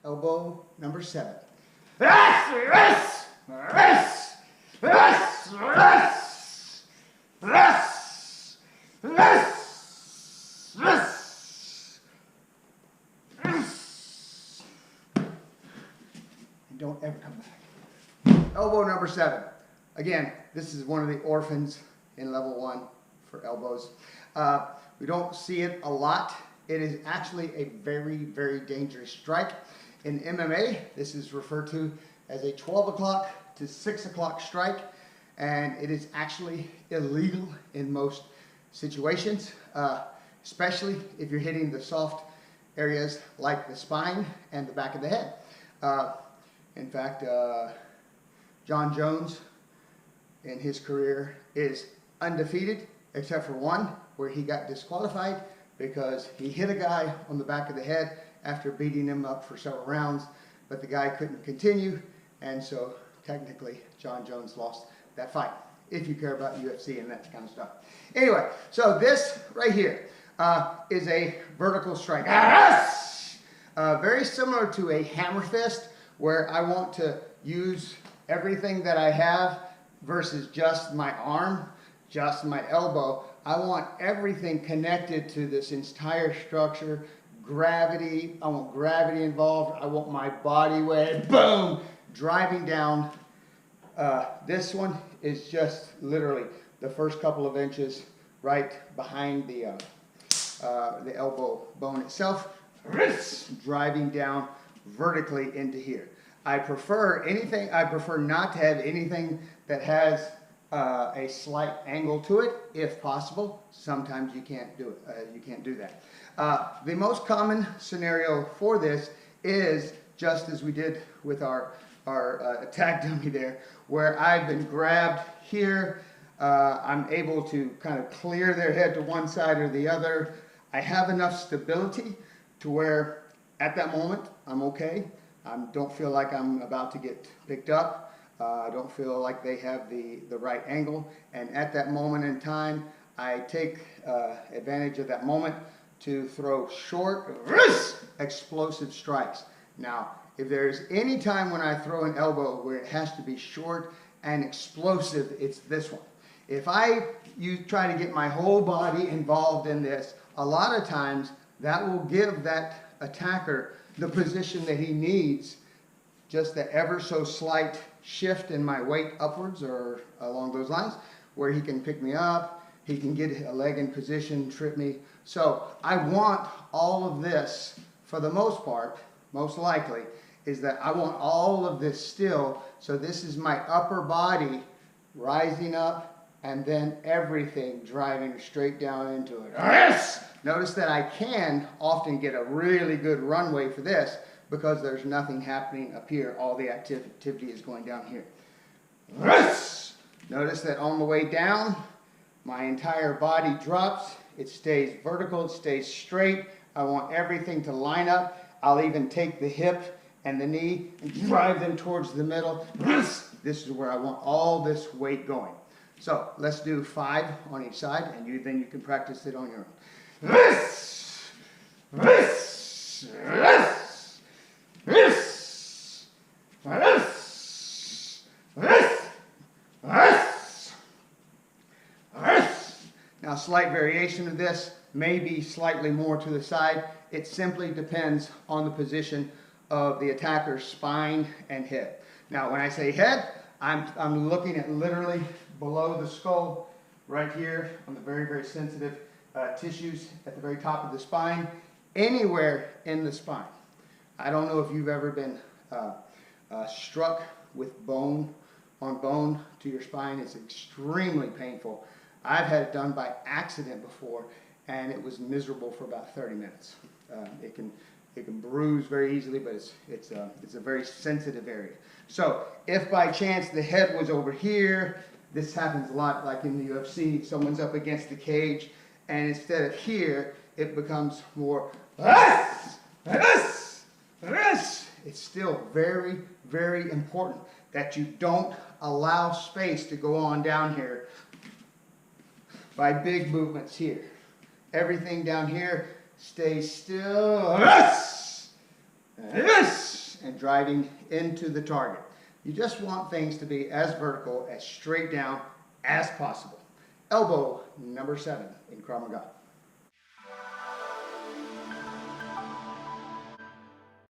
elbow number 7. And don't ever come back. Elbow number 7. Again, this is one of the orphans in level 1 for elbows. We don't see it a lot. It is actually a very, very dangerous strike. In MMA, this is referred to as a 12 o'clock to 6 o'clock strike, and it is actually illegal in most situations, especially if you're hitting the soft areas like the spine and the back of the head. In fact, Jon Jones in his career is undefeated except for one where he got disqualified because he hit a guy on the back of the head after beating him up for several rounds, but the guy couldn't continue, and so technically Jon Jones lost that fight, if you care about UFC and that kind of stuff. Anyway, so this right here is a vertical strike. Very similar to a hammer fist, where I want to use everything that I have versus just my arm, just my elbow. I want everything connected to this entire structure. Gravity, I want gravity involved. I want my body weight, boom, driving down. This one is just literally the first couple of inches right behind the elbow bone itself, driving down vertically into here. I prefer not to have anything that has a slight angle to it, if possible. Sometimes you can't do it. You can't do that. The most common scenario for this is just as we did with our attack dummy there, where I've been grabbed here. I'm able to kind of clear their head to one side or the other. I have enough stability to where at that moment I'm okay. I don't feel like I'm about to get picked up. I don't feel like they have the right angle, and at that moment in time I take advantage of that moment to throw short, explosive strikes. Now, if there's any time when I throw an elbow where it has to be short and explosive, it's this one. If you try to get my whole body involved in this, a lot of times that will give that attacker the position that he needs, just the ever so slight shift in my weight upwards or along those lines, where he can pick me up, he can get a leg in position, trip me. So I want all of this, for the most part, most likely, is that I want all of this still. So this is my upper body rising up and then everything driving straight down into it. Notice that I can often get a really good runway for this because there's nothing happening up here. All the activity is going down here. Notice that on the way down, my entire body drops. It stays vertical, it stays straight. I want everything to line up. I'll even take the hip and the knee and drive them towards the middle. This is where I want all this weight going. So let's do 5 on each side, and then you can practice it on your own. Now, slight variation of this may be slightly more to the side. It simply depends on the position of the attacker's spine and head. Now, when I say head, I'm looking at literally below the skull, right here on the very, very sensitive tissues at the very top of the spine, anywhere in the spine. I don't know if you've ever been struck with bone on bone to your spine. It's extremely painful. I've had it done by accident before, and it was miserable for about 30 minutes. It can bruise very easily, but it's a very sensitive area. So if by chance the head was over here, this happens a lot, like in the UFC, someone's up against the cage, and instead of here, it becomes more this. It's still very, very important that you don't allow space to go on down here by big movements here. Everything down here stays still. driving into the target. You just want things to be as vertical, as straight down as possible. Elbow number 7 in Krav Maga.